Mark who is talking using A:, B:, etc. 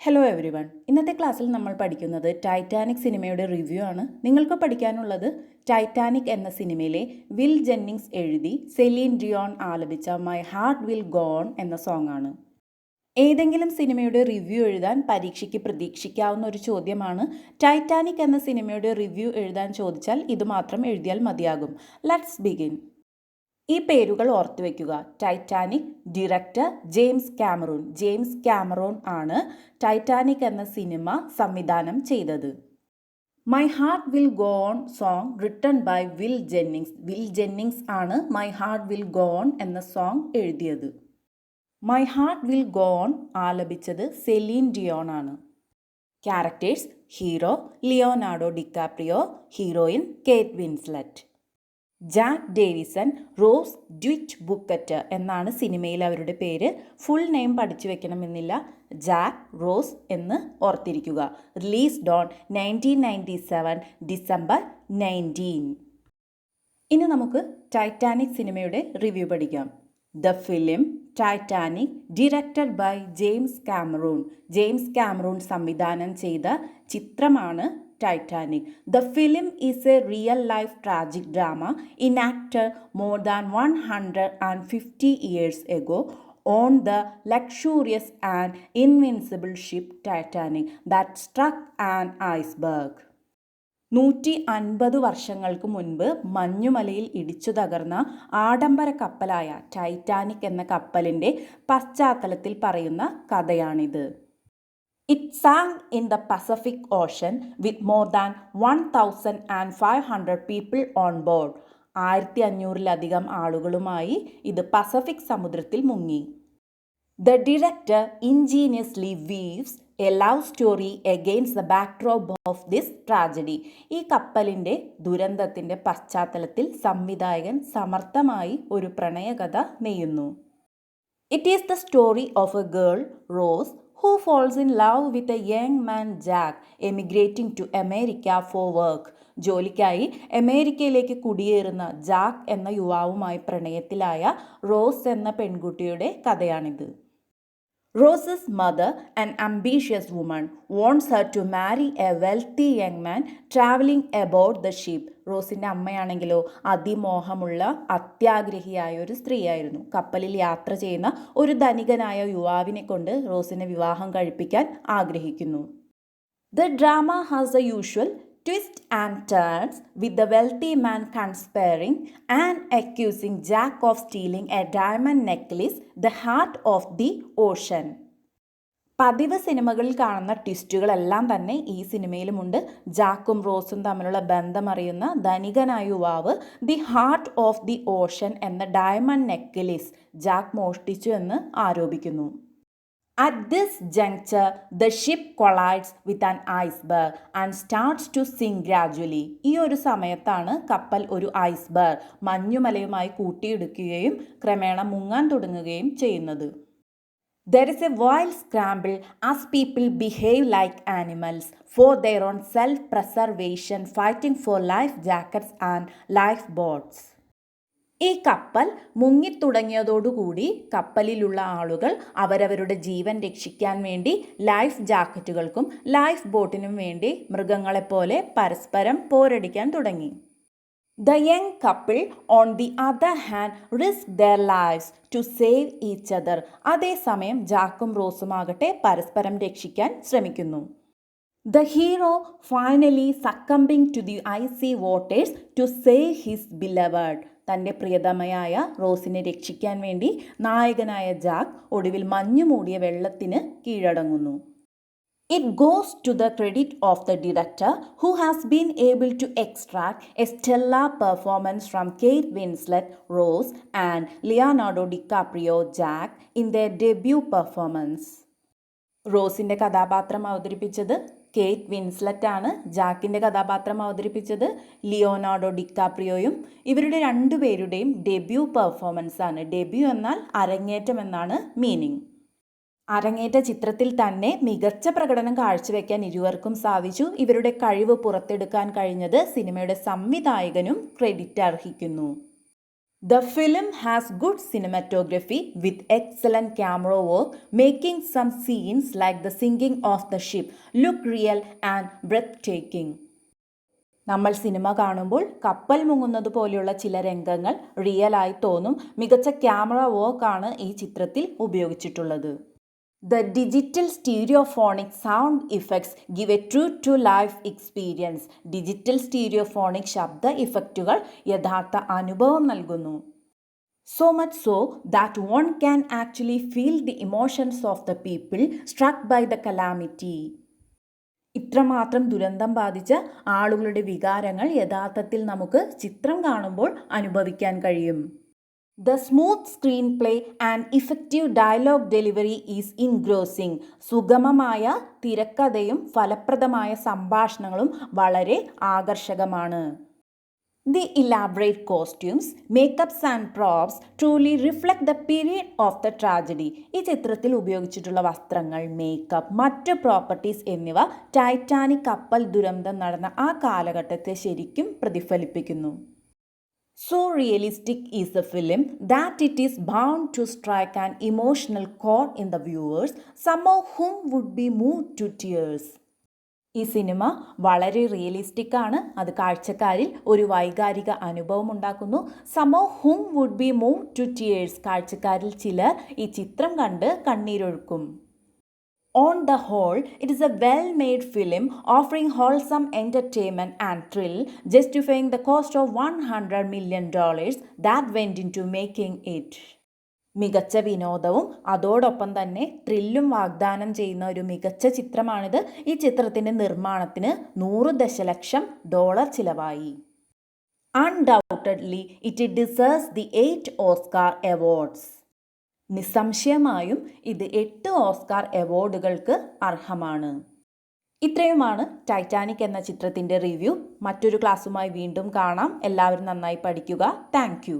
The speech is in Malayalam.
A: Hello every one. ഇന്നത്തെ ക്ലാസ്സിൽ നമ്മൾ പഠിക്കുന്നത് ടൈറ്റാനിക് സിനിമയുടെ റിവ്യൂ ആണ്. നിങ്ങൾക്ക് പഠിക്കാനുള്ളത് ടൈറ്റാനിക് എന്ന സിനിമയിലെ വിൽ ജെന്നിങ്സ് എഴുതി സെലീൻ ഡിയോൺ ആലപിച്ച my heart will go on എന്ന സോങ് ആണ്. ഏതെങ്കിലും സിനിമയുടെ റിവ്യൂ എഴുതാൻ പരീക്ഷയ്ക്ക് പ്രതീക്ഷിക്കാവുന്ന ഒരു ചോദ്യമാണ്. ടൈറ്റാനിക് എന്ന സിനിമയുടെ റിവ്യൂ എഴുതാൻ ചോദിച്ചാൽ ഇത് മാത്രം എഴുതിയാൽ മതിയാകും. Let's begin. ഈ പേരുകൾ ഓർത്തു വയ്ക്കുക. ടൈറ്റാനിക്, ഡയറക്ടർ ജെയിംസ് കാമറൂൺ ആണ് ടൈറ്റാനിക് എന്ന സിനിമ സംവിധാനം ചെയ്തത്. My heart will go on song written by Will Jennings ആണ് my heart will go on എന്ന സോങ് എഴുതിയത്. My heart will go on ആലപിച്ചത് സെലീൻ ഡിയോൺ ആണ്. Characters: hero Leonardo DiCaprio, heroine Kate Winslet. Jack Davison, Rose DeWitt Bukater എന്നാണ് സിനിമയിൽ അവരുടെ പേര്. ഫുൾ നെയിം പഠിച്ചു വെക്കണമെന്നില്ല, ജാക്ക്, റോസ് എന്ന് ഓർത്തിരിക്കുക. Released on 1997 December 19. ഇനി നമുക്ക് ടൈറ്റാനിക് സിനിമയുടെ റിവ്യൂ പഠിക്കാം. The film Titanic, directed by James Cameron സംവിധാനം ചെയ്ത ചിത്രമാണ് Titanic. The film is a real-life tragic drama enacted more than 150 years ago on the luxurious and invincible ship Titanic that struck an iceberg. 150 വർഷങ്ങൾക്ക് മുൻപ് മഞ്ഞുമലയിൽ ഇടിച്ചു തകർന്ന ആഡംബര കപ്പലായ ടൈറ്റാനിക് എന്ന കപ്പലിൻ്റെ പശ്ചാത്തലത്തിൽ പറയുന്ന കഥയാണിത്. It sank in the Pacific Ocean with more than 1,500 people on board. 1500-ലധികം ആളുകളുമായി ഇത് പസഫിക് സമുദ്രത്തിൽ മുങ്ങി. The director ingeniously weaves a love story against the backdrop of this tragedy. ഈ കപ്പലിൻ്റെ ദുരന്തത്തിൻ്റെ പശ്ചാത്തലത്തിൽ സംവിധായകൻ സമർത്ഥമായി ഒരു പ്രണയകഥ നെയ്യുന്നു. It is the story of a girl, Rose, who falls in love with a young man, Jack, emigrating to America for work. ജോലിക്കായി അമേരിക്കയിലേക്ക് കുടിയേറുന്ന ജാക്ക് എന്ന യുവാവുമായി പ്രണയത്തിലായ റോസ് എന്ന പെൺകുട്ടിയുടെ കഥയാണിത്. Rose's mother, an ambitious woman, wants her to marry a wealthy young man traveling aboard the ship. റോസിൻ്റെ അമ്മയാണെങ്കിലോ അതിമോഹമുള്ള അത്യാഗ്രഹിയായ ഒരു സ്ത്രീയായിരുന്നു. കപ്പലിൽ യാത്ര ചെയ്യുന്ന ഒരു ധനികനായ യുവാവിനെ കൊണ്ട് റോസിനെ വിവാഹം കഴിപ്പിക്കാൻ ആഗ്രഹിക്കുന്നു. The drama has the usual twists and turns, with the wealthy man conspiring and accusing Jack of stealing a diamond necklace, the heart of the ocean. പതിവ് സിനിമകളിൽ കാണുന്ന ട്വിസ്റ്റുകളെല്ലാം തന്നെ ഈ സിനിമയിലുമുണ്ട്. ജാക്കും റോസും തമ്മിലുള്ള ബന്ധമറിയുന്ന ധനികനായ യുവാവ് the heart of the Ocean എന്ന ഡയമണ്ട് നെക്ലേസ് ജാക്ക് മോഷ്ടിച്ചു എന്ന് ആരോപിക്കുന്നു. At this juncture, the ship collides with an iceberg and starts to sink gradually. ഈ ഒരു സമയത്താണ് കപ്പൽ ഒരു ഐസ്ബർഗ് മഞ്ഞുമലയുമായി കൂട്ടിയിടിക്കുകയും ക്രമേണ മുങ്ങാൻ തുടങ്ങുകയും ചെയ്യുന്നത്. There is a wild scramble as people behave like animals for their own self-preservation, fighting for life jackets and lifeboats. ഈ കപ്പൽ മുങ്ങിത്തുടങ്ങിയതോടുകൂടി കപ്പലിലുള്ള ആളുകൾ അവരവരുടെ ജീവൻ രക്ഷിക്കാൻ വേണ്ടി ലൈഫ് ജാക്കറ്റുകൾക്കും ലൈഫ് ബോട്ടിനും വേണ്ടി മൃഗങ്ങളെപ്പോലെ പരസ്പരം പോരടിക്കാൻ തുടങ്ങി. The young couple, on the other hand, risk their lives to save each other. അതേസമയം ജാക്കും റോസുമാകട്ടെ പരസ്പരം രക്ഷിക്കാൻ ശ്രമിക്കുന്നു. The hero finally succumbing to the icy waters to save his beloved. തൻ്റെ പ്രിയതമയായ റോസിനെ രക്ഷിക്കാൻ വേണ്ടി നായകനായ ജാക്ക് ഒടുവിൽ മഞ്ഞു മൂടിയ വെള്ളത്തിന് കീഴടങ്ങുന്നു. It goes to the credit of the director, who has been able to extract a stellar performance from Kate Winslet, Rose, and Leonardo DiCaprio, Jack, in their debut performance. റോസിൻ്റെ കഥാപാത്രം അവതരിപ്പിച്ചത് കേറ്റ് വിൻസ്ലെറ്റ് ആണ്. ജാക്കിൻ്റെ കഥാപാത്രം അവതരിപ്പിച്ചത് ലിയോനാർഡോ ഡിക്കാപ്രിയോയും. ഇവരുടെ രണ്ടുപേരുടെയും ഡെബ്യൂ പെർഫോമൻസ് ആണ്. ഡെബ്യൂ എന്നാൽ അരങ്ങേറ്റം എന്നാണ് മീനിങ്. അരങ്ങേറ്റ ചിത്രത്തിൽ തന്നെ മികച്ച പ്രകടനം കാഴ്ചവെക്കാൻ ഇരുവർക്കും സാധിച്ചു. ഇവരുടെ കഴിവ് പുറത്തെടുക്കാൻ കഴിഞ്ഞത് സിനിമയുടെ സംവിധായകനും ക്രെഡിറ്റ് അർഹിക്കുന്നു. The film has good cinematography with excellent camera work, making some scenes like the sinking of the ship look real and breathtaking. നമ്മൾ സിനിമ കാണുമ്പോൾ കപ്പൽ മുങ്ങുന്നത് പോലെയുള്ള ചില രംഗങ്ങൾ റിയലായി തോന്നും. മികച്ച ക്യാമറ വർക്കാണ് ഈ ചിത്രത്തിൽ ഉപയോഗിച്ചിട്ടുള്ളത്. The digital stereophonic sound effects give a true-to-life experience. Digital stereophonic ശബ്ദ ഇഫക്റ്റുകൾ യഥാർത്ഥ അനുഭവം നൽകുന്നു. So much so that one can actually feel the emotions of the people struck by the calamity. ഇത്രമാത്രം ദുരന്തം ബാധിച്ച ആളുകളുടെ വികാരങ്ങൾ യഥാർത്ഥത്തിൽ നമുക്ക് ചിത്രം കാണുമ്പോൾ അനുഭവിക്കാൻ കഴിയും. The smooth screenplay and effective dialogue delivery is engrossing. സുഗമമായ തിരക്കഥയും ഫലപ്രദമായ സംഭാഷണങ്ങളും വളരെ ആകർഷകമാണ്. The elaborate costumes, makeups and props truly reflect the period of the tragedy. ഈ ചിത്രത്തിൽ ഉപയോഗിച്ചിട്ടുള്ള വസ്ത്രങ്ങൾ, മേക്കപ്പ്, മറ്റ് പ്രോപ്പർട്ടീസ് എന്നിവ ടൈറ്റാനിക് കപ്പൽ ദുരന്തം നടന്ന ആ കാലഘട്ടത്തെ ശരിക്കും പ്രതിഫലിപ്പിക്കുന്നു. So realistic is the film that it is bound to strike an emotional chord in the viewers, some of whom would be moved to tears. ഈ സിനിമ വളരെ റിയലിസ്റ്റിക് ആണ്. അത് കാഴ്ചക്കാരിൽ ഒരു വൈകാരിക അനുഭവം ഉണ്ടാക്കുന്നു. Some of whom would be moved to tears. കാഴ്ചക്കാരിൽ ചിലർ ഈ ചിത്രം കണ്ട് കണ്ണീരൊഴുക്കും. On the whole, it is a well-made film offering wholesome entertainment and thrill, justifying the cost of $100 million that went into making it. മികച്ച വിനോദവും അതോടൊപ്പം തന്നെ ത്രില്ലും വാഗ്ദാനം ചെയ്യുന്ന ഒരു മികച്ച ചിത്രമാണിത്. ഈ ചിത്രത്തിൻ്റെ നിർമ്മാണത്തിന് $100 ദശലക്ഷം ചിലവായി. Undoubtedly, it deserves the 8 Oscar awards. നിസ്സംശയമായും ഇത് 8 ഓസ്കാർ അവാർഡുകൾക്ക് അർഹമാണ്. ഇത്രയുമാണ് ടൈറ്റാനിക് എന്ന ചിത്രത്തിൻ്റെ റിവ്യൂ. മറ്റൊരു ക്ലാസ്സുമായി വീണ്ടും കാണാം. എല്ലാവരും നന്നായി പഠിക്കുക. Thank you.